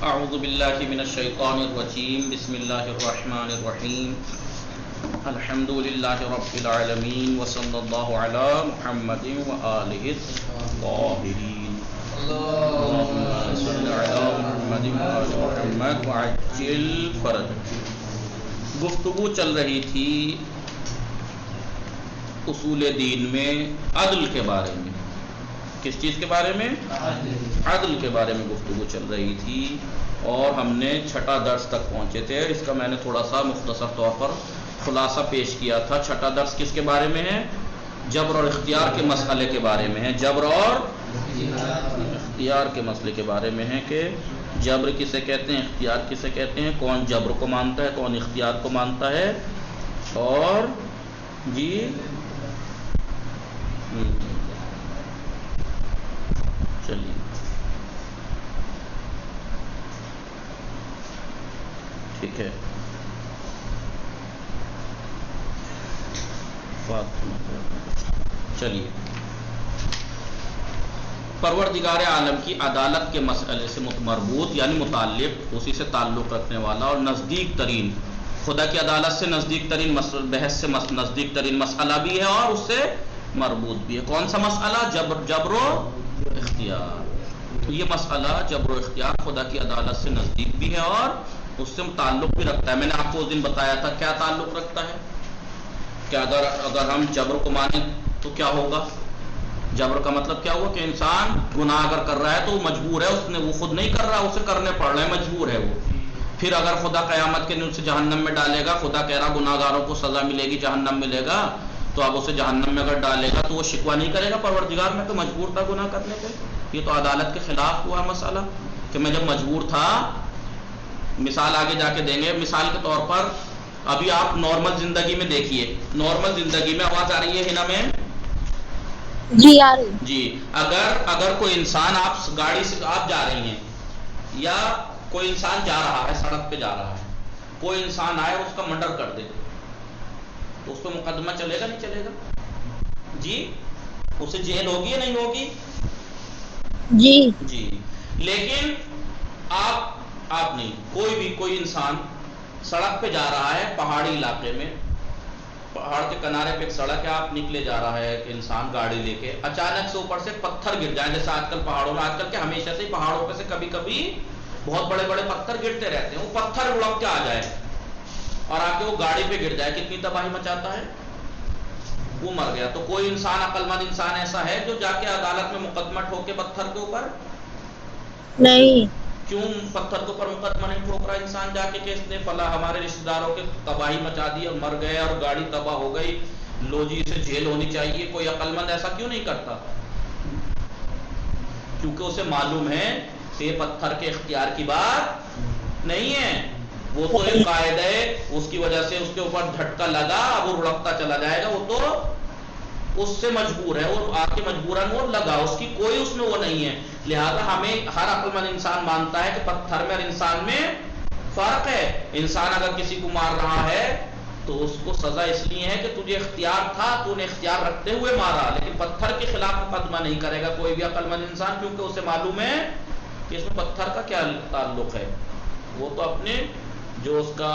اعوذ باللہ من الشیطان الرجیم بسم اللہ الرحمن الرحیم الحمد للہ رب العالمین وصلی اللہ علی محمد وآلہ الطاہرین اللہم صل علی محمد وآل محمد وعجل فرج۔ گفتگو چل رہی تھی اصول دین میں عدل کے بارے میں۔ کس چیز کے بارے میں؟ عدل کے بارے میں گفتگو چل رہی تھی اور ہم نے چھٹا درس تک پہنچے تھے۔ اس کا میں نے تھوڑا سا مختصر طور پر خلاصہ پیش کیا تھا۔ چھٹا درس کس کے بارے میں ہے؟ جبر اور اختیار کے مسئلے کے بارے میں ہے۔ جبر اور اختیار کے مسئلے کے بارے میں ہے کہ جبر کسے کہتے ہیں، اختیار کسے کہتے ہیں، کون جبر کو مانتا ہے، کون اختیار کو مانتا ہے۔ اور جی چلیے ٹھیک ہے۔ چلیے، پروردگار عالم کی عدالت کے مسئلے سے مربوط یعنی متعلق، اسی سے تعلق رکھنے والا اور نزدیک ترین، خدا کی عدالت سے نزدیک ترین بحث سے نزدیک ترین مسئلہ بھی ہے اور اس سے مربوط بھی ہے۔ کون سا مسئلہ؟ جبر و اختیار۔ تو یہ مسئلہ جبر و اختیار خدا کی عدالت سے نزدیک بھی ہے اور اس سے تعلق بھی رکھتا ہے۔ میں نے آپ کو اس دن بتایا تھا کیا تعلق رکھتا ہے کہ اگر ہم جبر کو مانیں تو کیا ہوگا؟ جبر کا مطلب کیا ہوا کہ انسان گناہ اگر کر رہا ہے تو وہ مجبور ہے، وہ خود نہیں کر رہا، اسے کرنے پڑ رہے ہیں، مجبور ہے وہ۔ پھر اگر خدا قیامت کے دن اسے جہنم میں ڈالے گا، خدا کہہ رہا گناہ گاروں کو سزا ملے گی، جہنم ملے گا، تو اب اسے جہنم میں اگر ڈالے گا تو وہ شکوہ نہیں کرے گا پروردگار میں تو مجبور تھا گناہ کرنے پہ۔ یہ تو عدالت کے خلاف ہوا مسئلہ کہ میں جب مجبور تھا۔ مثال آگے جا کے دیں گے۔ مثال کے طور پر ابھی آپ نارمل زندگی میں دیکھیے، نارمل زندگی میں آواز آ رہی ہے ہنا میں؟ جی آ رہی جی، اگر کوئی انسان، آپ گاڑی سے آپ جا رہی ہیں یا کوئی انسان جا رہا ہے، سڑک پہ جا رہا ہے، کوئی انسان آئے اس کا مرڈر کر دے تو اس پہ مقدمہ چلے گا نہیں چلے گا؟ جی، اسے جیل ہوگی یا نہیں ہوگی؟ جی جی، لیکن آپ نہیں، کوئی انسان سڑک پہ جا رہا ہے، پہاڑی علاقے میں، پہاڑ کے کنارے پہ ایک سڑک ہے، آپ نکلے جا رہا ہے ایک انسان گاڑی لے کے، اچانک سے اوپر سے پتھر گر جائیں، جیسے آج کل پہاڑوں میں، آج کل کے ہمیشہ سے پہاڑوں پہ سے کبھی کبھی بہت بڑے بڑے پتھر گرتے رہتے ہیں، وہ پتھر اڑپ کے آ جائے اور آ کے وہ گاڑی پہ گر جائے، کتنی تباہی مچاتا ہے؟ وہ مر گیا۔ تو کوئی انسان، عقل مند انسان ایسا ہے جو جا کے عدالت میں مقدمہ ٹھوکے پتھر کے اوپر؟ نہیں۔ کیوں پتھر کے اوپر مقدمہ نہیں ٹھوک رہا انسان جا کے کہ اس نے فلاں ہمارے رشتہ داروں کے تباہی مچا دی اور مر گئے اور گاڑی تباہ ہو گئی، لو جی اسے جیل ہونی چاہیے؟ کوئی عقل مند ایسا کیوں نہیں کرتا؟ کیونکہ اسے معلوم ہے کہ یہ پتھر کے اختیار کی بات نہیں ہے، وہ تو ایک قاعدہ ہے، اس کی وجہ سے اس کے اوپر جھٹکا لگا، اب وہ رڑکتا چلا جائے گا، وہ تو اس سے مجبور ہے، وہ آپ کے مجبوراً وہ لگا، اس کی کوئی اس میں وہ نہیں ہے۔ لہذا ہمیں ہر عقل مند انسان مانتا ہے کہ پتھر میں اور انسان میں فرق ہے۔ انسان اگر کسی کو مار رہا ہے تو اس کو سزا اس لیے ہے کہ تجھے اختیار تھا، تو نے اختیار رکھتے ہوئے مارا، لیکن پتھر کے خلاف مقدمہ نہیں کرے گا کوئی بھی عقل مند انسان، کیونکہ اسے معلوم ہے کہ اس میں پتھر کا کیا تعلق ہے۔ وہ تو اپنے جو اس کا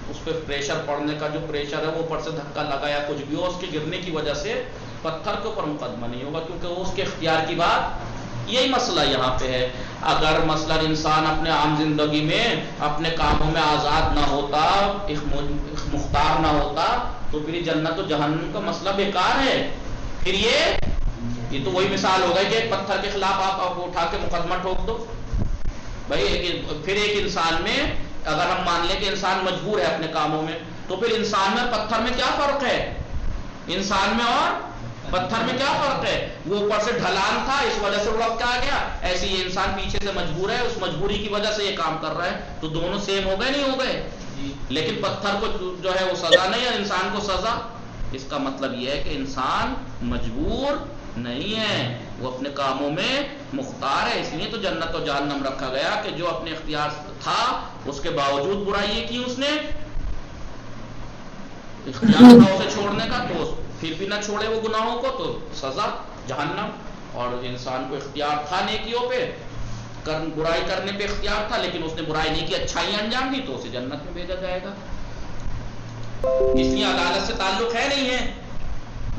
اس پہ پریشر پڑنے کا جو پریشر ہے، وہ اوپر سے دھکا لگا یا کچھ بھی ہو، اس کے گرنے کی وجہ سے پتھر کے اوپر مقدمہ نہیں ہوگا، کیونکہ وہ اس کے اختیار کی بات۔ یہی مسئلہ یہاں پہ ہے۔ اگر مثلا انسان اپنے عام زندگی میں اپنے کاموں میں آزاد نہ ہوتا، مختار نہ ہوتا، تو پھر جنت و جہنم کا مسئلہ بیکار ہے۔ پھر یہ تو وہی مثال ہو گئی کہ ایک پتھر کے خلاف آپ اٹھا کے مقدمہ ٹھوک دو بھائی۔ پھر ایک انسان میں اگر ہم مان لیں کہ انسان مجبور ہے اپنے کاموں میں، تو پھر انسان میں پتھر میں کیا فرق ہے؟ انسان میں اور پتھر میں کیا فرق ہے؟ وہ اوپر سے ڈھلان تھا، اس وجہ سے اڑپ کے آ گیا، ایسے یہ انسان پیچھے سے مجبور ہے، اس مجبوری کی وجہ سے یہ کام کر رہا ہے، تو دونوں سیم ہو گئے نہیں ہو گئے؟ لیکن پتھر کو جو ہے وہ سزا نہیں ہے، انسان کو سزا۔ اس کا مطلب یہ ہے کہ انسان مجبور نہیں ہے، وہ اپنے کاموں میں مختار ہے۔ اس لیے تو جنت و جہنم رکھا گیا کہ جو اپنے اختیار تھا اس کے باوجود برائی کی، اس نے اختیار تھا اسے چھوڑنے کا، تو پھر بھی نہ چھوڑے وہ گناہوں کو، تو سزا جہنم۔ اور انسان کو اختیار تھا نیکیوں پہ برائی کرنے پہ اختیار تھا، لیکن اس نے برائی نہیں کی، اچھائی انجام دی، تو اسے جنت میں بھیجا جائے گا۔ اس لیے عدالت سے تعلق ہے نہیں ہے؟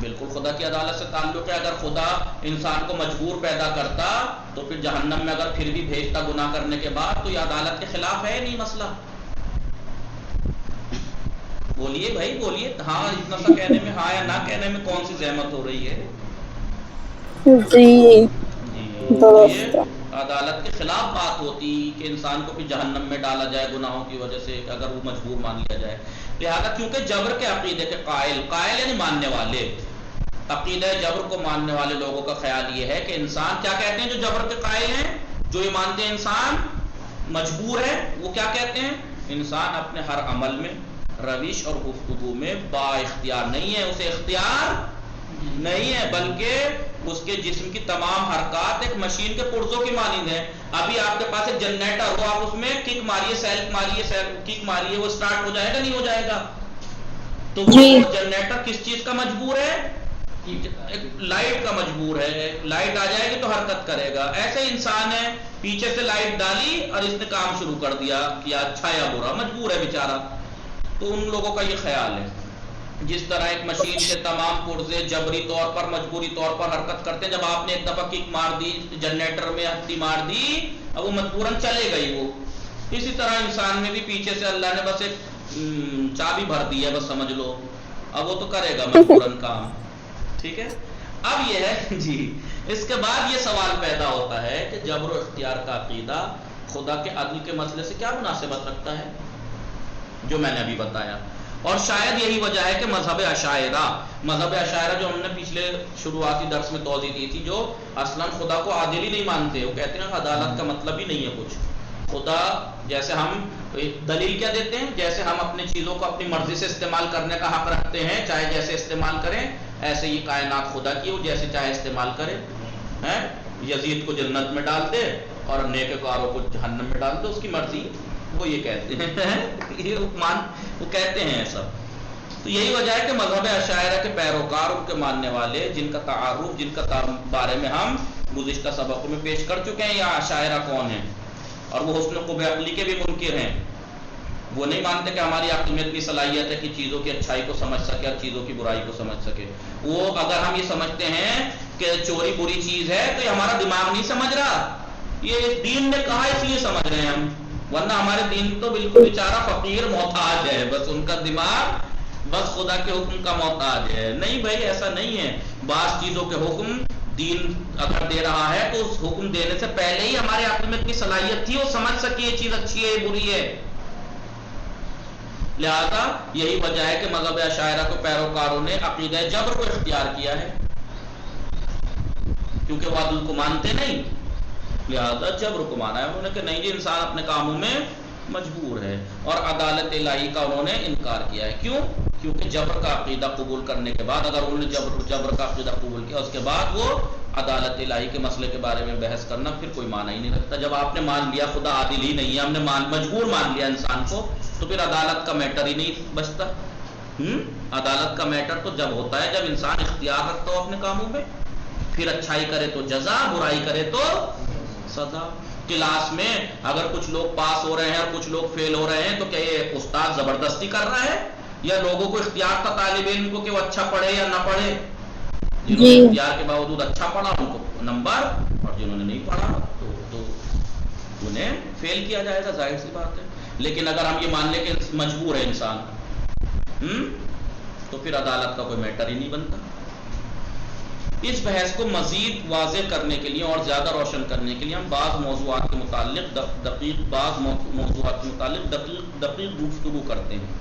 بالکل خدا کی عدالت سے تعلق ہے۔ اگر خدا انسان کو مجبور پیدا کرتا تو پھر جہنم میں اگر پھر بھی بھیجتا گناہ کرنے کے بعد، تو یہ عدالت کے خلاف ہے نہیں مسئلہ؟ بولیے بھائی بولیے، ہاں اتنا سا کہنے میں ہاں یا نہ کہنے میں کون سی زحمت ہو رہی ہے؟ جی تو یہ درست۔ عدالت کے خلاف بات ہوتی کہ انسان کو بھی جہنم میں ڈالا جائے گناہوں کی وجہ سے، اگر وہ مجبور مان لیا جائے۔ لہذا کیونکہ جبر کے عقیدے کے قائل یعنی ماننے والے، عقیدہ جبر کو ماننے والے لوگوں کا خیال یہ ہے کہ انسان کیا کہتے ہیں جو جبر کے قائل ہیں، جو یہ مانتے ہیں انسان مجبور ہے، وہ کیا کہتے ہیں؟ انسان اپنے ہر عمل میں، روش اور گفتگو میں با اختیار نہیں ہے، اسے اختیار نہیں ہے، بلکہ اس کے جسم کی تمام حرکات ایک مشین کے پرزوں کی مانند ہیں۔ ابھی آپ کے پاس ایک جنریٹر ہو، آپ اس میں کک ماریے، سیلف ماریے، کک ماریے، وہ سٹارٹ ہو جائے گا نہیں ہو جائے گا؟ تو وہ جنریٹر کس چیز کا مجبور ہے؟ ایک لائٹ کا مجبور ہے، لائٹ آ جائے گی تو حرکت کرے گا۔ ایسے انسان ہے، پیچھے سے لائٹ ڈالی اور اس نے کام شروع کر دیا، کیا اچھا یا برا، مجبور ہے بیچارہ۔ تو ان لوگوں کا یہ خیال ہے جس طرح ایک مشین کے تمام پرزے جبری طور پر، مجبوری طور پر حرکت کرتے ہیں، جب آپ نے ایک دفعہ کک مار دی، جنریٹر میں ہتھی مار دی، اب وہ مجبوراً چلے گئی وہ۔ اسی طرح انسان میں بھی پیچھے سے اللہ نے بس ایک چابی بھر دی ہے، بس سمجھ لو، اب وہ تو کرے گا مجبوراً کام، ٹھیک ہے۔ اب یہ ہے جی، اس کے بعد یہ سوال پیدا ہوتا ہے کہ جبر و اختیار کا عقیدہ خدا کے عدل کے مسئلے سے کیا مناسبت رکھتا ہے، جو میں نے ابھی بتایا۔ اور شاید یہی وجہ ہے کہ مذہب اشاعرہ جو ہم نے پچھلے شروعاتی درس میں توضیح دی تھی، جو اصلاً خدا کو عادل ہی نہیں مانتے، وہ کہتے ہیں عدالت کا مطلب ہی نہیں ہے کچھ، خدا جیسے ہم دلیل کیا دیتے ہیں، جیسے ہم اپنی چیزوں کو اپنی مرضی سے استعمال کرنے کا حق رکھتے ہیں، چاہے جیسے استعمال کریں، ایسے ہی کائنات خدا کی، وہ جیسے چاہے استعمال کرے، یزید کو جنت میں ڈال دے اور نیکوکاروں کو جہنم میں ڈال دے، اس کی مرضی، وہ یہ کہتے ہیں، وہ کہتے ہیں ایسا۔ تو یہی وجہ ہے کہ مذہب اشاعرہ کے پیروکار، ان کے ماننے والے، جن کا تعارف، جن کا بارے میں ہم گزشتہ سبقوں میں پیش کر چکے ہیں، یا اشاعرہ کون ہیں، اور وہ حسن قبح عقلی کے بھی منکر ہیں۔ وہ نہیں مانتے کہ ہماری عقل میں اتنی صلاحیت ہے کہ چیزوں کی اچھائی کو سمجھ سکے اور چیزوں کی برائی کو سمجھ سکے۔ وہ اگر ہم یہ سمجھتے ہیں کہ چوری بری چیز ہے تو یہ ہمارا دماغ نہیں سمجھ رہا، یہ دین نے کہا اس لیے سمجھ رہے ہیں ہم، ورنہ ہمارے دین تو بالکل بیچارہ فقیر محتاج ہے، بس ان کا دماغ بس خدا کے حکم کا محتاج ہے۔ نہیں بھائی، ایسا نہیں ہے۔ بعض چیزوں کے حکم دین اگر دے رہا ہے تو اس حکم دینے سے پہلے ہی ہمارے عقل میں اتنی صلاحیت تھی، وہ سمجھ سکی یہ چیز اچھی ہے یہ بری ہے۔ لہذا یہی وجہ ہے کہ مذہب اشاعرہ کو پیروکاروں نے عقیدہ جبر کو اختیار کیا ہے، کیونکہ وہ عدل کو مانتے نہیں، لہذا جبر کو مانا ہے انہوں نے کہ نہیں جی، انسان اپنے کاموں میں مجبور ہے، اور عدالت الہی کا انہوں نے انکار کیا ہے۔ کیوں؟ کیونکہ جبر کا عقیدہ قبول کرنے کے بعد، اگر انہوں نے جبر کا عقیدہ قبول کیا، اس کے بعد وہ عدالت الہی کے مسئلے کے بارے میں بحث کرنا پھر کوئی معنی ہی نہیں رکھتا۔ جب آپ نے مان لیا خدا عادل ہی نہیں ہے، ہم نے مجبور مان لیا انسان کو، تو پھر عدالت کا میٹر ہی نہیں بچتا۔ عدالت کا میٹر تو جب ہوتا ہے جب انسان اختیار رکھتا ہو اپنے کاموں میں، پھر اچھائی کرے تو جزا، برائی کرے تو سزا۔ کلاس میں اگر کچھ لوگ پاس ہو رہے ہیں اور کچھ لوگ فیل ہو رہے ہیں، تو کیا یہ استاد زبردستی کر رہا ہے، یا لوگوں کو اختیار تھا طالب علم کو کہ وہ اچھا پڑھے یا نہ پڑھے؟ جنہوں نے اختیار کے باوجود اچھا پڑھا ان کو نمبر، اور جنہوں نے نہیں پڑھا تو انہیں فیل کیا جائے گا، ظاہر سی بات ہے۔ لیکن اگر ہم یہ مان لیں کہ مجبور ہے انسان، تو پھر عدالت کا کوئی میٹر ہی نہیں بنتا۔ اس بحث کو مزید واضح کرنے کے لیے اور زیادہ روشن کرنے کے لیے ہم بعض موضوعات کے متعلق دقیق گفتگو کرتے ہیں۔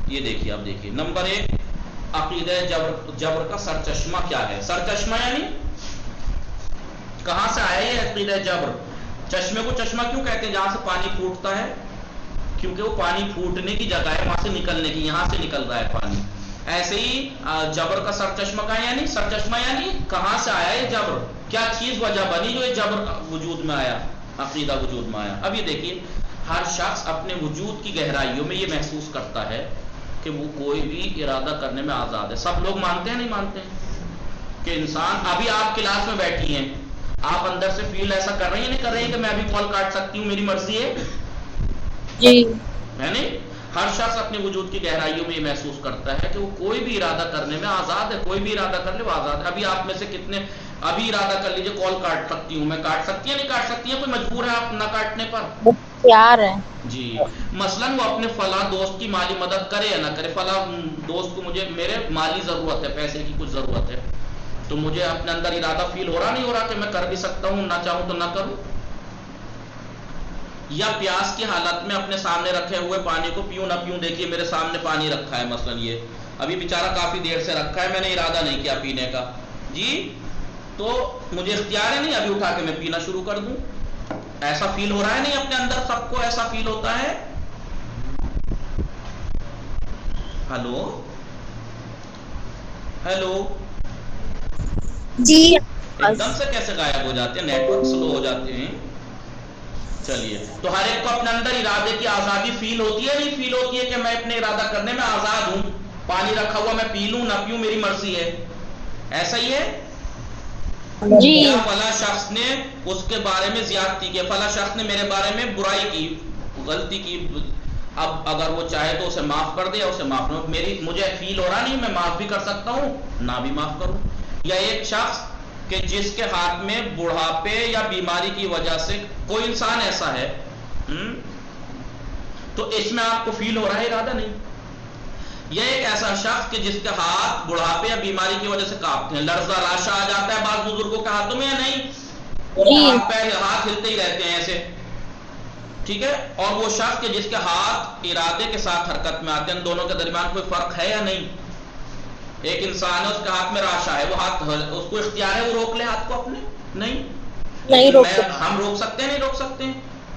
یہ دیکھیے، اب دیکھیے نمبر 1، عقیدہ جبر کا سرچشمہ کیا ہے؟ سرچشمہ یعنی کہاں سے آیا یہ عقیدہ جبر؟ چشمے کو چشمہ کیوں کہتے ہیں؟ جہاں سے پانی پھوٹتا ہے، کیونکہ وہ پانی پھوٹنے کی جگہ ہے، وہاں سے نکلنے کی، یہاں سے نکل رہا ہے پانی۔ ایسے ہی جبر کا سرچشمہ کا یعنی سرچشمہ یعنی کہاں سے آیا یہ جبر، کیا چیز وجہ بنی جو یہ جبر وجود میں آیا، عقیدہ وجود میں آیا۔ اب یہ دیکھیے، ہر شخص اپنے وجود کی گہرائیوں میں یہ محسوس کرتا ہے کہ وہ کوئی بھی ارادہ کرنے میں آزاد ہے۔ سب لوگ مانتے ہیں نہیں مانتے ہیں کہ انسان، ابھی آپ کلاس میں بیٹھی ہیں آپ اندر سے فیل ایسا کر رہے ہیں نہیں کر رہے ہیں کہ میں ابھی کال کاٹ سکتی ہوں، میری مرضی ہے؟ جی ہے نہیں؟ ہر شخص اپنے وجود کی گہرائیوں میں یہ محسوس کرتا ہے کہ وہ کوئی بھی ارادہ کرنے میں آزاد ہے، کوئی بھی ارادہ کر لے وہ آزاد ہے۔ ابھی آپ میں سے کتنے ابھی ارادہ کر لیجئے کال کاٹ سکتی ہوں میں، کاٹ سکتی ہیں نہیں کاٹ سکتی ہیں؟ کوئی مجبور ہے آپ نہ کاٹنے پر؟ پیار ہے جی مثلا وہ اپنے فلاں دوست کی مالی مدد کرے یا نہ کرے، فلاں دوست کو مجھے میرے مالی ضرورت ہے، پیسے کی کچھ ضرورت ہے، تو مجھے اپنے اندر ارادہ فیل ہو رہا نہیں ہو رہا کہ میں کر بھی سکتا ہوں، نہ چاہوں تو نہ کروں؟ یا پیاس کی حالت میں اپنے سامنے رکھے ہوئے پانی کو پیوں نہ پیوں، دیکھیے میرے سامنے پانی رکھا ہے مثلا، یہ ابھی بیچارہ کافی دیر سے رکھا ہے، میں نے ارادہ نہیں کیا پینے کا، جی تو مجھے اختیار ہے نہیں ابھی اٹھا کے میں پینا شروع کر دوں؟ ایسا فیل ہو رہا ہے نہیں اپنے اندر؟ سب کو ایسا فیل ہوتا ہے؟ ہلو ہیلو، جی ایک دم سے کیسے غائب ہو جاتے ہیں؟ نیٹ ورک سلو ہو جاتے ہیں۔ چلیے تو ہر ایک کو اپنے اندر ارادے کی آزادی فیل ہوتی ہے نہیں فیل ہوتی ہے کہ میں اپنے ارادہ کرنے میں آزاد ہوں، پانی رکھا ہوا میں پی لوں نہ پیوں میری مرضی ہے، ایسا ہی ہے؟ جی یا فلاں شخص نے اس کے بارے میں زیادتی کی، فلاں شخص نے میرے بارے میں برائی کی، غلطی کی، اب اگر وہ چاہے تو اسے معاف کر دے یا اسے معاف نہ، میری مجھے فیل ہو رہا نہیں میں معاف بھی کر سکتا ہوں نہ بھی معاف کروں۔ یا ایک شخص کہ جس کے ہاتھ میں بڑھاپے یا بیماری کی وجہ سے کوئی انسان ایسا ہے تو اس میں آپ کو فیل ہو رہا ہے ارادہ نہیں؟ یہ ایک ایسا شخص کہ جس کے ہاتھ بڑھاپے یا بیماری کی وجہ سے کانپتے ہیں، لرزہ راشا آ جاتا ہے بعض بزرگوں کے ہاتھوں میں یا نہیں؟ ان کے ہاتھ پیر ہاتھ ہلتے ہی رہتے ہیں ایسے، ٹھیک ہے؟ اور وہ شخص کہ جس کے ہاتھ ارادے کے ساتھ حرکت میں آتے ہیں، ان دونوں کے درمیان کوئی فرق ہے یا نہیں؟ ایک انسان ہے اس کے ہاتھ میں راشا ہے، وہ ہاتھ اس کو اختیار ہے وہ روک لے ہاتھ کو اپنے، نہیں لیکن ہم روک سکتے ہیں نہیں روک سکتے ہیں؟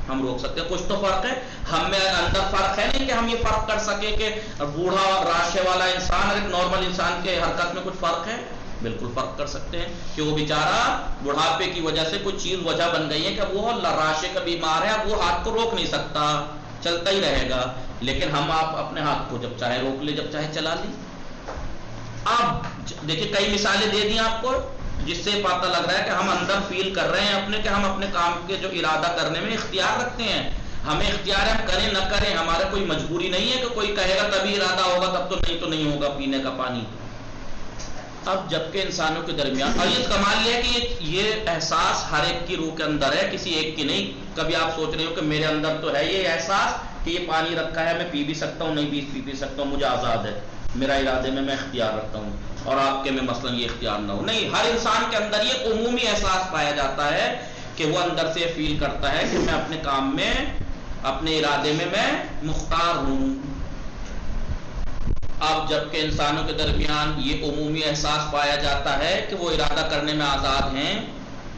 ہم روک سکتے ہیں، کچھ تو فرق ہے ہم میں اندر فرق ہے نہیں کہ ہم یہ فرق کر سکیں کہ بوڑھا راشے والا انسان اور ایک نارمل انسان کے حرکت میں کچھ فرق ہے؟ بالکل فرق کر سکتے ہیں کہ وہ بیچارہ بڑھاپے کی وجہ سے کچھ چیز وجہ بن گئی ہے کہ وہ راشے کا بیمار ہے، اب وہ ہاتھ کو روک نہیں سکتا، چلتا ہی رہے گا، لیکن ہم آپ اپنے ہاتھ کو جب چاہے روک لے جب چاہے چلا لیں۔ اب دیکھیں کئی مثالیں دے دیں آپ کو جس سے پتہ لگ رہا ہے کہ ہم اندر فیل کر رہے ہیں اپنے کہ ہم اپنے کام کے جو ارادہ کرنے میں اختیار رکھتے ہیں، ہمیں اختیار ہے ہم کریں نہ کریں، ہمارا کوئی مجبوری نہیں ہے کہ کوئی کہے گا تبھی ارادہ ہوگا تب تو نہیں ہوگا پینے کا پانی۔ اب جبکہ انسانوں کے درمیان، اور یہ کمال یہ ہے کہ یہ احساس ہر ایک کی روح کے اندر ہے، کسی ایک کی نہیں۔ کبھی آپ سوچ رہے ہو کہ میرے اندر تو ہے یہ احساس کہ یہ پانی رکھا ہے میں پی بھی سکتا ہوں، نہیں بھی پی سکتا ہوں، مجھے آزاد ہے، میرا ارادے میں اختیار رکھتا ہوں، اور آپ کے میں مثلا یہ اختیار نہ ہو، نہیں، ہر انسان کے اندر یہ عمومی احساس پایا جاتا ہے کہ وہ اندر سے فیل کرتا ہے کہ میں اپنے کام میں اپنے ارادے میں مختار ہوں۔ اب جبکہ انسانوں کے درمیان یہ عمومی احساس پایا جاتا ہے کہ وہ ارادہ کرنے میں آزاد ہیں،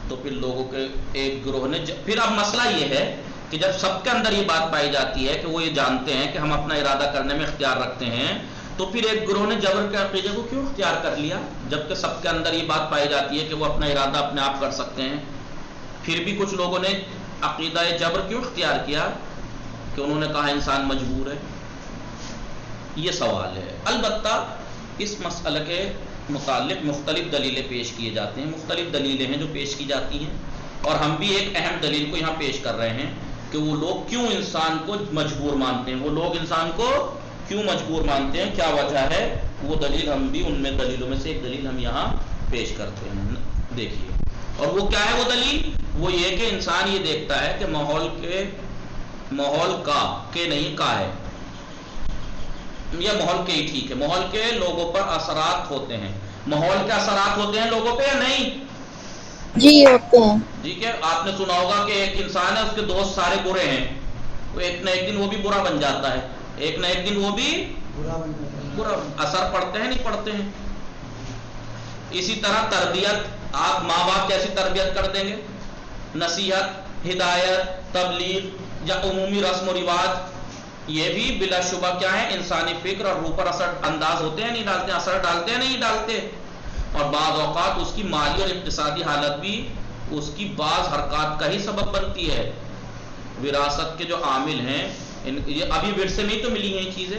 تو پھر لوگوں کے ایک گروہ نے پھر اب مسئلہ یہ ہے کہ جب سب کے اندر یہ بات پائی جاتی ہے کہ وہ یہ جانتے ہیں کہ ہم اپنا ارادہ کرنے میں اختیار رکھتے ہیں، تو پھر ایک گروہ نے جبر کے عقیدے کو کیوں اختیار کر لیا؟ جبکہ سب کے اندر یہ بات پائی جاتی ہے کہ وہ اپنا ارادہ اپنے آپ کر سکتے ہیں، پھر بھی کچھ لوگوں نے عقیدہ جبر کیوں اختیار کیا کہ انہوں نے کہا انسان مجبور ہے؟ یہ سوال ہے۔ البتہ اس مسئلے کے متعلق مختلف دلیلیں پیش کیے جاتے ہیں، مختلف دلیلیں ہیں جو پیش کی جاتی ہیں، اور ہم بھی ایک اہم دلیل کو یہاں پیش کر رہے ہیں کہ وہ لوگ کیوں انسان کو مجبور مانتے ہیں، وہ لوگ انسان کو کیوں مجبور مانتے ہیں، کیا وجہ ہے، وہ دلیل ہم بھی ان میں دلیلوں میں سے ایک دلیل ہم یہاں پیش کرتے ہیں۔ دیکھیے، اور وہ کیا ہے وہ دلیل؟ وہ یہ کہ انسان یہ دیکھتا ہے کہ ماحول کا نہیں کا ہے، یا ماحول کے ہی ٹھیک ہے، ماحول کے لوگوں پر اثرات ہوتے ہیں، ماحول کے اثرات ہوتے ہیں لوگوں پہ یا نہیں؟ جی ہوتے ہیں۔ ٹھیک ہے، آپ نے سنا ہوگا کہ ایک انسان ہے اس کے دوست سارے برے ہیں، تو ایک نہ ایک دن وہ بھی برا بن جاتا ہے، ایک نہ ایک دن وہ بھی برا اثر پڑتے ہیں نہیں پڑتے ہیں۔ اسی طرح تربیت، آپ ماں باپ کیسی تربیت کر دیں گے، نصیحت، ہدایت، تبلیغ یا عمومی رسم و رواج، یہ بھی بلا شبہ کیا ہے، انسانی فکر اور روح پر اثر انداز ہوتے ہیں نہیں ڈالتے، اثر ڈالتے ہیں نہیں ڈالتے، اور بعض اوقات اس کی مالی اور اقتصادی حالت بھی اس کی بعض حرکات کا ہی سبب بنتی ہے۔ وراثت کے جو عامل ہیں، یہ ابھی ورثے میں ہی تو ملی ہیں چیزیں،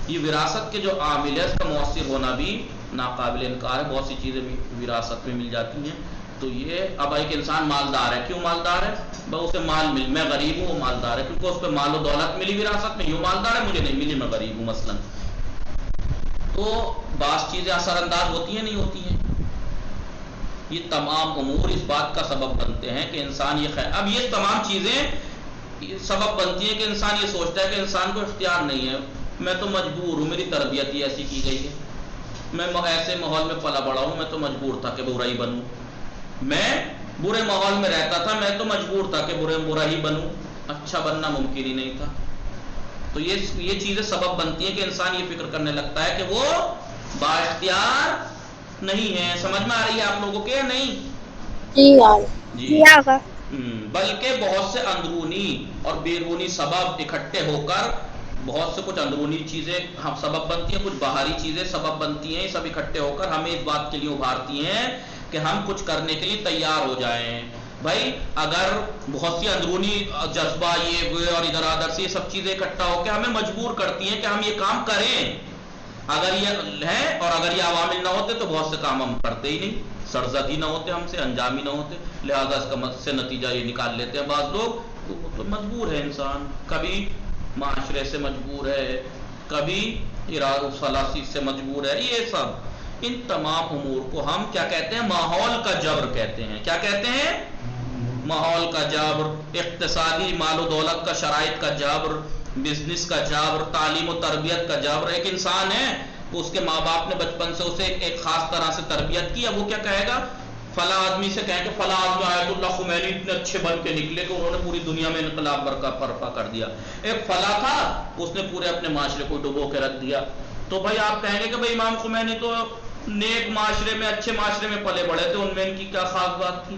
یہ وراثت کے جو عامل ہے اس کا مؤثر ہونا بھی ناقابل انکار ہے، بہت سی چیزیں وراثت میں مل جاتی ہیں، تو یہ اب ایک انسان مالدار ہے، کیوں مالدار ہے؟ بھائی اسے مال مل، میں غریب ہوں وہ مالدار ہے کیونکہ اس پہ مال و دولت ملی وراثت میں، یوں مالدار ہے، مجھے نہیں ملی میں غریب ہوں مثلا. تو بعض چیزیں اثر انداز ہوتی ہیں نہیں ہوتی ہیں. یہ تمام امور اس بات کا سبب بنتے ہیں کہ انسان یہ اب یہ تمام چیزیں سبب بنتی ہیں کہ انسان یہ سوچتا ہے کہ انسان کو اختیار نہیں ہے، میں تو مجبور ہوں، میری تربیت ہی ایسی کی گئی ہے، میں ایسے ماحول میں پلا بڑا ہوں، میں تو مجبور تھا کہ برا ہی بنوں، میں برے ماحول میں رہتا تھا، میں تو مجبور تھا کہ برا ہی بنوں، اچھا بننا ممکن ہی نہیں تھا. تو یہ چیزیں سبب بنتی ہیں کہ انسان یہ فکر کرنے لگتا ہے کہ وہ با اختیار نہیں ہے. سمجھ میں آ رہی ہے آپ لوگوں کے نہیں؟ جی بلکہ بہت سے اندرونی اور بیرونی سبب اکٹھے ہو کر بہت سے کچھ اندرونی چیزیں سبب بنتی ہیں، کچھ باہری چیزیں سبب بنتی ہیں، سب اکٹھے ہو کر ہمیں اس بات کے لیے ابھارتی ہیں کہ ہم کچھ کرنے کے لیے تیار ہو جائیں. بھائی اگر بہت سی اندرونی جذبہ یہ وہ اور ادھر ادھر سے یہ سب چیزیں اکٹھا ہو کے ہمیں مجبور کرتی ہیں کہ ہم یہ کام کریں، اگر یہ ہے اور اگر یہ عوامل نہ ہوتے تو بہت سے کام ہم کرتے ہی نہیں، سرزد ہی نہ ہوتے، ہم سے انجام ہی نہ ہوتے. لہذا اس کا سے نتیجہ یہ نکال لیتے ہیں بعض لوگ، تو مجبور ہے انسان، کبھی معاشرے سے مجبور ہے، کبھی ثلاثی سے مجبور ہے. یہ سب ان تمام امور کو ہم کیا کہتے ہیں؟ ماحول کا جبر کہتے ہیں. کیا کہتے ہیں؟ ماحول کا جبر، اقتصادی مال و دولت کا شرائط کا جبر، بزنس کا جبر، تعلیم و تربیت کا جبر. ایک انسان ہے تو اس کے ماں باپ نے بچپن سے اسے ایک خاص طرح سے تربیت کی، اب وہ کیا کہے گا؟ فلاں آدمی سے کہیں کہ فلاں آدمی آیت اللہ خمینی اتنے اچھے بن کے نکلے کہ انہوں نے پوری دنیا میں انقلاب برپا کر دیا. ایک فلاں تھا اس نے پورے اپنے معاشرے کو ڈبو کے رکھ دیا. تو بھائی آپ کہیں گے کہ بھائی امام خمینی تو نیک معاشرے میں، اچھے معاشرے میں پلے بڑے تھے، ان میں ان کی کیا خاص بات تھی؟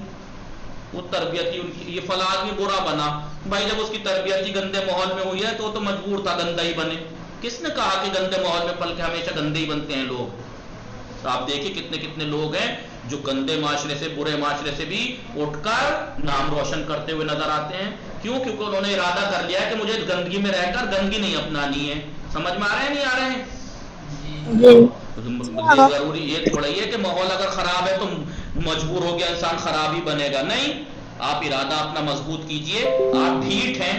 وہ تربیت ہی ان کی. یہ فلاں آدمی برا بنا، بھائی جب اس کی تربیت ہی گندے ماحول میں ہوئی ہے تو وہ تو مجبور تھا گندا ہی بنے. کس نے کہا کہ گندے ماحول میں پل کے ہمیشہ گندے ہی بنتے ہیں لوگ؟ تو آپ دیکھیں کتنے لوگ ہیں جو گندے معاشرے سے، برے معاشرے سے بھی اٹھ کر نام روشن کرتے ہوئے نظر آتے ہیں. کیوں؟ کیونکہ انہوں نے ارادہ کر لیا ہے کہ مجھے گندگی میں رہ کر گندگی نہیں اپنانی ہے. سمجھ میں آ رہے ہیں نہیں آ رہے ہیں؟ یہ ضروری یہ تھوڑا ہی ہے کہ ماحول اگر خراب ہے تو مجبور ہو گیا انسان خراب ہی بنے گا. نہیں، آپ ارادہ اپنا مضبوط کیجئے. آپ ڈھیٹ ہیں،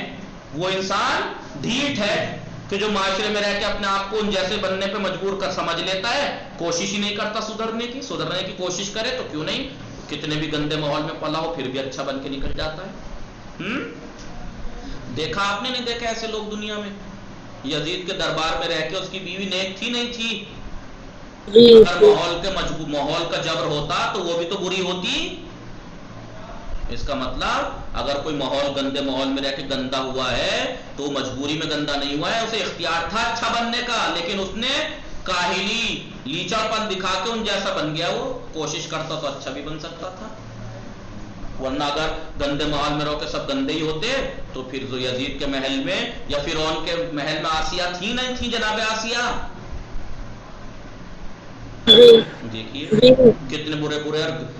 وہ انسان ڈھیٹ ہے کہ جو معاشرے میں رہ کے اپنے آپ کو ان جیسے بننے پہ مجبور کر سمجھ لیتا ہے، کوشش ہی نہیں کرتا سدھرنے کی کوشش کرے تو کیوں نہیں، کتنے بھی گندے ماحول میں پلا ہو پھر بھی اچھا بن کے نکل جاتا ہے. دیکھا آپ نے نہیں دیکھا ایسے لوگ دنیا میں؟ یزید کے دربار میں رہ کے اس کی بیوی نیک تھی نہیں تھی؟ اگر ماحول کا جبر ہوتا تو وہ بھی تو بری ہوتی. اس کا مطلب اگر کوئی گندے ماحول میں رہ کے گندا ہوا ہے تو وہ مجبوری میں گندا نہیں ہوا ہے، اسے اختیار تھا اچھا بننے کا، لیکن اس نے کاہلی لیچڑ پن دکھا کے ان جیسا بن گیا. وہ کوشش کرتا تو اچھا بھی بن سکتا تھا، ورنہ اگر گندے ماحول میں رہو کے سب گندے ہی ہوتے تو پھر جو یزید کے محل میں یا فرعون کے محل میں آسیہ تھی نہیں تھی؟ جناب آسیہ دیکھیے کتنے برے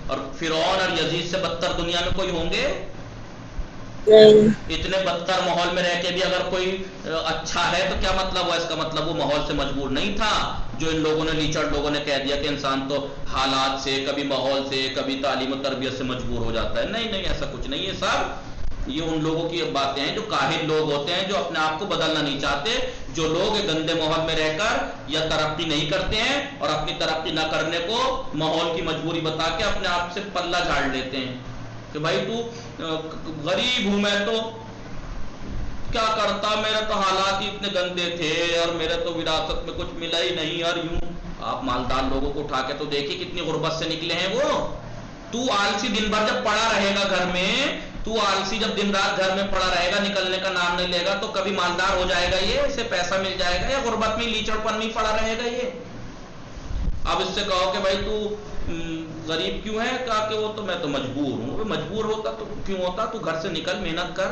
اور فرعون اور یزید سے بدتر دنیا میں کوئی ہوں گے؟ اتنے بدتر ماحول میں رہ کے بھی اگر کوئی اچھا ہے تو کیا مطلب ہوا؟ اس کا مطلب وہ ماحول سے مجبور نہیں تھا جو ان لوگوں نے لیچڑ لوگوں نے کہہ دیا کہ انسان تو حالات سے، کبھی ماحول سے، کبھی تعلیم و تربیت سے مجبور ہو جاتا ہے. نہیں ایسا کچھ نہیں ہے. سب یہ ان لوگوں کی باتیں ہیں جو کاہل لوگ ہوتے ہیں، جو اپنے آپ کو بدلنا نہیں چاہتے، جو لوگ گندے ماحول میں رہ کر یا ترقی نہیں کرتے ہیں اور اپنی ترقی نہ کرنے کو ماحول کی مجبوری بتا کے اپنے آپ سے پلہ جھاڑ لیتے ہیں کہ بھائی تو غریب ہوں، میں تو کیا کرتا، میرے تو حالات ہی اتنے گندے تھے اور میرے تو وراثت میں کچھ ملا ہی نہیں. اور یوں آپ مالدار لوگوں کو اٹھا کے تو دیکھیے کتنی غربت سے نکلے ہیں وہ. تو آلسی دن بھر جب پڑا رہے گا گھر میں، تو آلسی جب دن رات گھر میں پڑا رہے گا، نکلنے کا نام نہیں لے گا، تو کبھی مالدار ہو جائے گا یہ؟ اسے پیسہ مل جائے گا یا غربت میں لیچڑ پن میں پڑا رہے گا یہ؟ اب اس سے کہو کہ بھائی تو غریب کیوں ہے؟ کہا کہ وہ تو میں تو مجبور ہوں. مجبور ہوتا تو کیوں ہوتا؟ تو گھر سے نکل، محنت کر.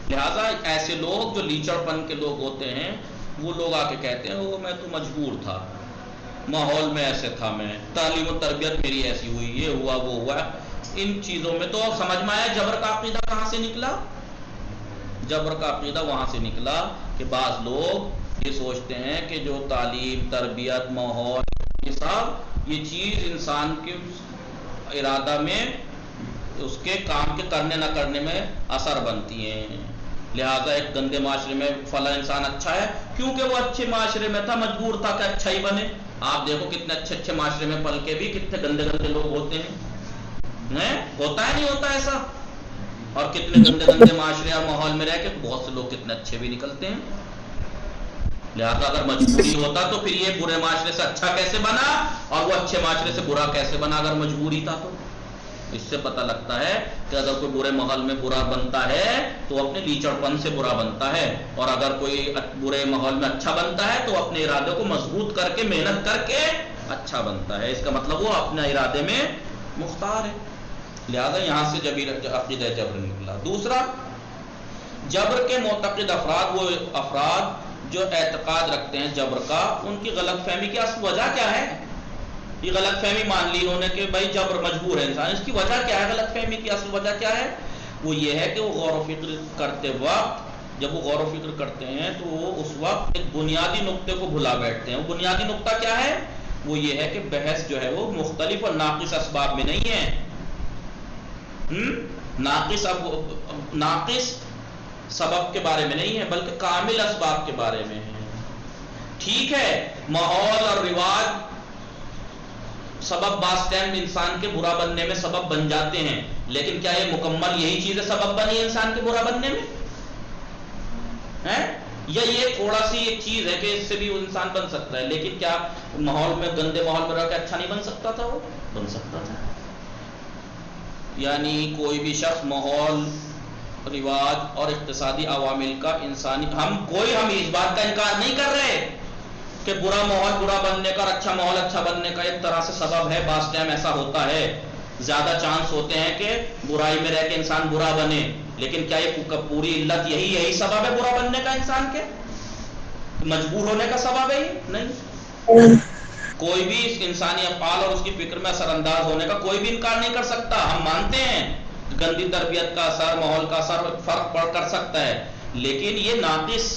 لہذا ایسے لوگ جو لیچڑ پن کے لوگ ہوتے ہیں وہ لوگ آ کے کہتے ہیں وہ میں تو مجبور تھا، ماحول میں ایسے تھا، میں تعلیم و تربیت میری ایسی ہوئی، یہ ہوا وہ ہوا. ان چیزوں میں تو سمجھ میں آیا جبر کا عقیدہ کہاں سے نکلا. جبر کا عقیدہ وہاں سے نکلا کہ بعض لوگ یہ سوچتے ہیں کہ جو تعلیم، تربیت، ماحول، یہ سب یہ چیز انسان کے ارادہ میں اس کے کام کے کرنے نہ کرنے میں اثر بنتی ہیں. لہٰذا ایک گندے معاشرے میں فلاں انسان اچھا ہے کیونکہ وہ اچھے معاشرے میں تھا، مجبور تھا کہ اچھا ہی بنے. آپ دیکھو کتنے اچھے اچھے معاشرے میں پل کے بھی کتنے گندے گندے لوگ ہوتے ہیں. ہوتا ہے نہیں ہوتا ایسا؟ اور کتنے گندے گندے معاشرے اور ماحول میں رہ کے بہت سے لوگ کتنے اچھے بھی نکلتے ہیں. لہٰذا اگر مجبوری ہوتا تو پھر یہ برے معاشرے سے اچھا کیسے بنا اور وہ اچھے معاشرے سے برا کیسے بنا؟ اگر مجبوری تھا تو اس سے پتہ لگتا ہے کہ اگر کوئی برے ماحول میں برا بنتا ہے تو اپنے لیچڑ پن سے برا بنتا ہے، اور اگر کوئی برے ماحول میں اچھا بنتا ہے تو اپنے ارادے کو مضبوط کر کے محنت کر کے اچھا بنتا ہے. اس کا مطلب وہ اپنے ارادے میں مختار ہے. لہذا یہاں سے عقیدہ جبر نکلا. دوسرا، جبر کے معتقد افراد وہ افراد جو اعتقاد رکھتے ہیں جبر کا، ان کی غلط فہمی کی اصل وجہ کیا ہے؟ یہ غلط فہمی مان لی انہوں نے کہ بھائی جبر مجبور ہے انسان. اس کی وجہ کیا ہے؟ غلط فہمی کی اصل وجہ کیا ہے؟ وہ یہ ہے کہ وہ غور و فکر کرتے وقت، جب وہ غور و فکر کرتے ہیں تو وہ اس وقت ایک بنیادی نقطے کو بھلا بیٹھتے ہیں. وہ بنیادی نقطہ کیا ہے؟ وہ یہ ہے کہ بحث جو ہے وہ مختلف اور ناقص اسباب میں نہیں ہے. ناقص سبب کے بارے میں نہیں ہے بلکہ کامل اسباب کے بارے میں ہے. ٹھیک ہے، ماحول اور رواج سبب بعض ٹائم انسان کے برا بننے میں سبب بن جاتے ہیں، لیکن کیا یہ مکمل یہی چیزیں سبب بنی ہے انسان کے برا بننے میں؟ یا یہ تھوڑا سی ایک چیز ہے کہ اس سے بھی وہ انسان بن سکتا ہے، لیکن کیا ماحول میں گندے ماحول میں رہ کے اچھا نہیں بن سکتا تھا؟ وہ بن سکتا تھا. یعنی کوئی بھی شخص ماحول، رواج اور اقتصادی عوامل کا انسانی ہم اس بات کا انکار نہیں کر رہے کہ برا ماحول برا بننے کا اور اچھا ماحول اچھا بننے کا ایک طرح سے سبب ہے. بعض ٹائم ایسا ہوتا ہے، زیادہ چانس ہوتے ہیں کہ برائی میں رہ کے انسان برا بنے، لیکن کیا یہ پوری علت یہی سبب ہے برا بننے کا انسان کے؟ مجبور ہونے کا سبب ہے یہ نہیں. کوئی بھی اس انسانی افعال اور اس کی فکر میں اثر انداز ہونے کا کوئی بھی انکار نہیں کر سکتا. ہم مانتے ہیں گندی تربیت کا اثر، ماحول کا اثر فرق پڑ کر سکتا ہے، لیکن یہ ناقص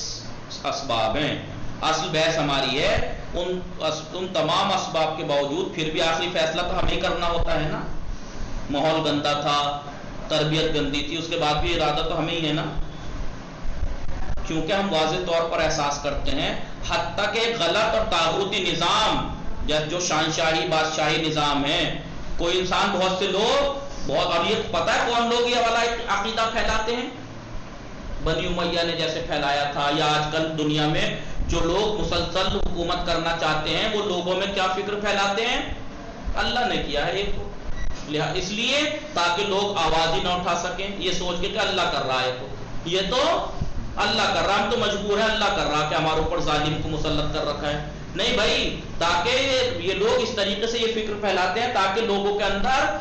اسباب ہیں. اصل بحث ہماری ہے ان تمام اسباب کے باوجود پھر بھی آخری فیصلہ تو ہمیں کرنا ہوتا ہے نا. ماحول گندا تھا، تربیت گندی تھی، اس کے بعد بھی ارادہ تو ہمیں ہی ہے نا، کیونکہ ہم واضح طور پر احساس کرتے ہیں حتیٰ کہ غلط اور طاغوتی نظام جو شاہی بادشاہی نظام ہے، کوئی انسان بہت سے لوگ اور یہ پتہ ہے کون لوگ یہ والا عقیدہ پھیلاتے ہیں؟ بنی امیہ نے جیسے پھیلایا تھا، یا آج کل دنیا میں جو لوگ مسلسل حکومت کرنا چاہتے ہیں وہ لوگوں میں کیا فکر پھیلاتے ہیں؟ اللہ نے کیا ہے ایک کو، اس لیے تاکہ لوگ آواز ہی نہ اٹھا سکیں یہ سوچ کے کہ اللہ کر رہا ہے، تو یہ تو اللہ کر رہا، ہم تو مجبور ہے، اللہ کر رہا کہ ہمارے اوپر ظالم کو مسلط کر رکھا ہے. نہیں بھائی، تاکہ یہ لوگ اس طریقے سے یہ فکر پھیلاتے ہیں تاکہ لوگوں کے اندر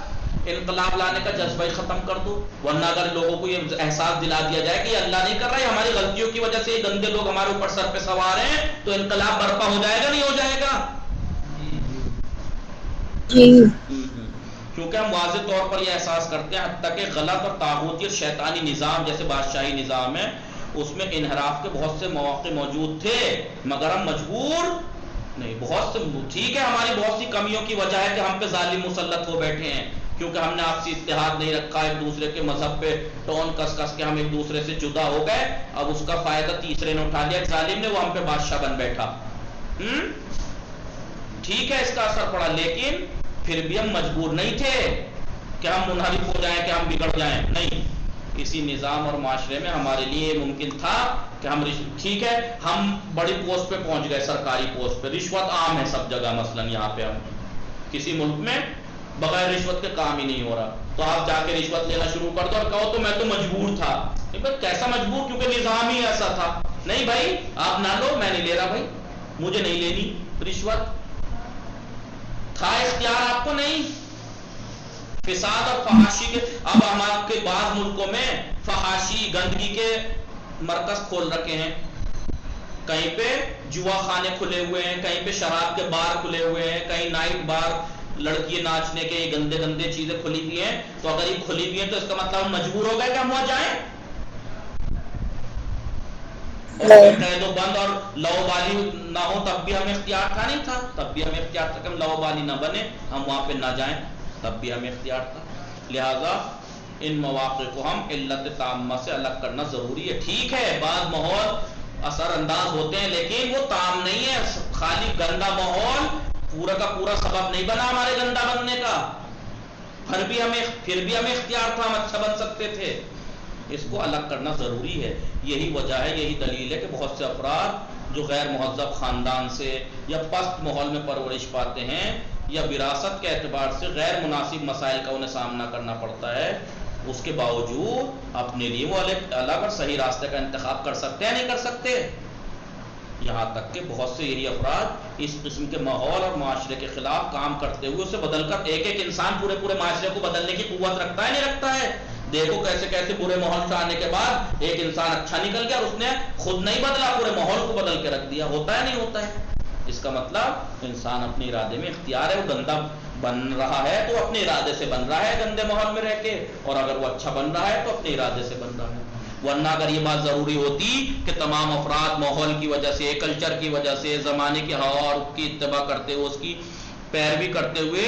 انقلاب لانے کا جذبہ ہی ختم کر دو. ورنہ اگر لوگوں کو یہ احساس دلا دیا جائے کہ یہ اللہ نہیں کر رہا ہے، ہماری غلطیوں کی وجہ سے یہ گندے لوگ ہمارے اوپر سر پہ سوار ہیں، تو انقلاب برپا ہو جائے گا نہیں ہو جائے گا؟ کیونکہ ہم واضح طور پر یہ احساس کرتے ہیں حتیٰ کہ غلط اور طاغوتی اور شیطانی نظام جیسے بادشاہی نظام ہے اس میں انحراف کے بہت سے مواقع موجود تھے، مگر ہم مجبور نہیں. بہت سے ٹھیک ہے ہماری بہت سی کمیوں کی وجہ ہے کہ ہم پہ ظالم مسلط ہو بیٹھے ہیں، کیونکہ ہم نے آپسی اتحاد نہیں رکھا، ایک دوسرے کے مذہب پہ ٹون کس کس کے ہم ایک دوسرے سے جدا ہو گئے. اب اس کا فائدہ تیسرے نے اٹھا لیا، ایک ظالم نے، وہ ہم پہ بادشاہ بن بیٹھا. ٹھیک ہے اس کا اثر پڑا، لیکن پھر بھی ہم مجبور نہیں تھے کہ ہم منحرف ہو جائیں، کہ ہم بگڑ جائیں. نہیں، اسی نظام اور معاشرے میں ہمارے لیے یہ ممکن تھا کہ ہم ٹھیک ہے ہم بڑی پوسٹ پہ پہنچ گئے، سرکاری پوسٹ پہ، رشوت عام ہے سب جگہ. مثلا یہاں پہ ہم کسی ملک میں بغیر رشوت کے کام ہی نہیں ہو رہا، تو آپ جا کے رشوت لینا شروع کر دو اور کہو تو میں تو مجبور تھا. کیسا مجبور؟ کیونکہ نظام ہی ایسا تھا. نہیں بھائی آپ نہ لو، میں نہیں لے رہا بھائی، مجھے نہیں لینی رشوت. تھا اختیار آپ کو نہیں. فساد اور فحاشی کے اب ہمارے بعض ملکوں میں فحاشی گندگی کے مرکز کھول رکھے ہیں، کہیں پہ جوا خانے کھلے ہوئے ہیں، کہیں پہ شراب کے بار کھلے ہوئے ہیں، کہیں نائٹ بار، لڑکی ناچنے کے گندے گندے چیزیں کھلی ہوئی ہیں. تو اگر یہ کھلی ہوئی ہیں تو اس کا مطلب ہم مجبور ہو گئے کہ ہم وہاں جائیں؟ قید و بند اور لاؤبالی نہ ہو تب بھی ہمیں اختیار تھا؟ نہیں تھا، تب بھی ہمیں اختیار تھا کہ ہم لاؤبالی نہ بنے، ہم وہاں پہ نہ جائیں. تب بھی ہمیں اختیار تھا. لہذا ان مواقع کو ہم علت تامہ سے الگ کرنا ضروری ہے. ٹھیک ہے بعض ماحول اثر انداز ہوتے ہیں لیکن وہ تام نہیں ہے. خالی گندا ماحول پورا کا پورا سبب نہیں بنا ہمارے گندا بننے کا. پھر بھی ہمیں اختیار تھا, ہم اچھا بن سکتے تھے. اس کو الگ کرنا ضروری ہے. یہی وجہ ہے, یہی دلیل ہے کہ بہت سے افراد جو غیر مہذب خاندان سے یا پست ماحول میں پرورش پاتے ہیں یا وراثت کے اعتبار سے غیر مناسب مسائل کا انہیں سامنا کرنا پڑتا ہے, اس کے باوجود اپنے لیے وہ الگ اور صحیح راستے کا انتخاب کر سکتے ہیں, نہیں کر سکتے. یہاں تک کہ بہت سے یہی افراد اس قسم کے ماحول اور معاشرے کے خلاف کام کرتے ہوئے اسے بدل کر ایک انسان پورے معاشرے کو بدلنے کی قوت رکھتا ہے, نہیں رکھتا ہے. دیکھو کیسے برے ماحول سے آنے کے بعد ایک انسان اچھا نکل گیا اور اس نے خود نہیں بدلا, پورے ماحول کو بدل کے رکھ دیا. ہوتا ہے نہیں ہوتا ہے. اس کا مطلب انسان اپنے ارادے میں اختیار ہے. وہ گندا بن رہا ہے تو اپنے ارادے سے بن رہا ہے گندے ماحول میں رہ کے, اور اگر وہ اچھا بن رہا ہے تو اپنے ارادے سے بن رہا ہے. ورنہ اگر یہ بات ضروری ہوتی کہ تمام افراد ماحول کی وجہ سے, کلچر کی وجہ سے, زمانے کی ہوا اور کی اتباع کرتے ہوئے, اس کی پیروی کرتے ہوئے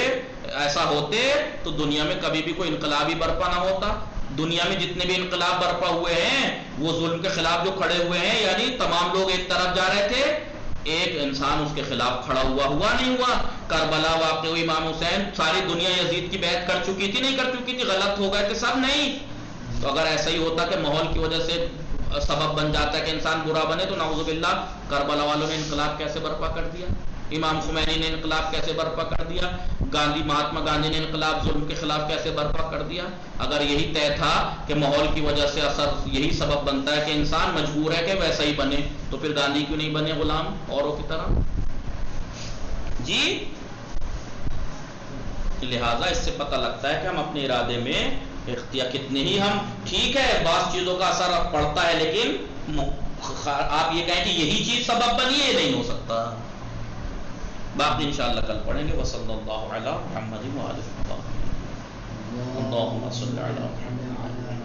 ایسا ہوتے تو دنیا میں کبھی بھی کوئی انقلاب ہی برپا نہ ہوتا. دنیا میں جتنے بھی انقلاب برپا ہوئے ہیں وہ ظلم کے خلاف جو کھڑے ہوئے ہیں, یعنی تمام لوگ ایک طرف جا رہے تھے, ایک انسان اس کے خلاف کھڑا ہوا نہیں ہوا. کربلا واقع ہوئی, امام حسین, ساری دنیا یزید کی بیعت کر چکی تھی, نہیں کر چکی تھی, غلط ہو گئے تھے سب, نہیں. تو اگر ایسا ہی ہوتا کہ ماحول کی وجہ سے سبب بن جاتا ہے کہ انسان برا بنے, تو نعوذ باللہ کربلا والوں نے انقلاب کیسے برپا کر دیا, امام خمینی نے انقلاب کیسے برپا کر دیا, مہاتما گاندھی نے انقلاب ظلم کے خلاف کیسے برپا کر دیا. اگر یہی طے تھا کہ ماحول کی وجہ سے اثر یہی سبب بنتا ہے کہ انسان مجبور ہے کہ ویسا ہی بنے, تو پھر گاندھی کیوں نہیں بنے غلام اوروں کی طرح جی. لہذا اس سے پتہ لگتا ہے کہ ہم اپنے ارادے میں اختیار کتنے ہی ہم, ٹھیک ہے بعض چیزوں کا اثر پڑتا ہے لیکن آپ یہ کہیں کہ یہی چیز سبب بنی ہے, یہ نہیں ہو سکتا. باقی انشاءاللہ کل پڑھیں گے. وصلی اللہ علی محمد و آلہ محمد. اللہم صلی علی محمد.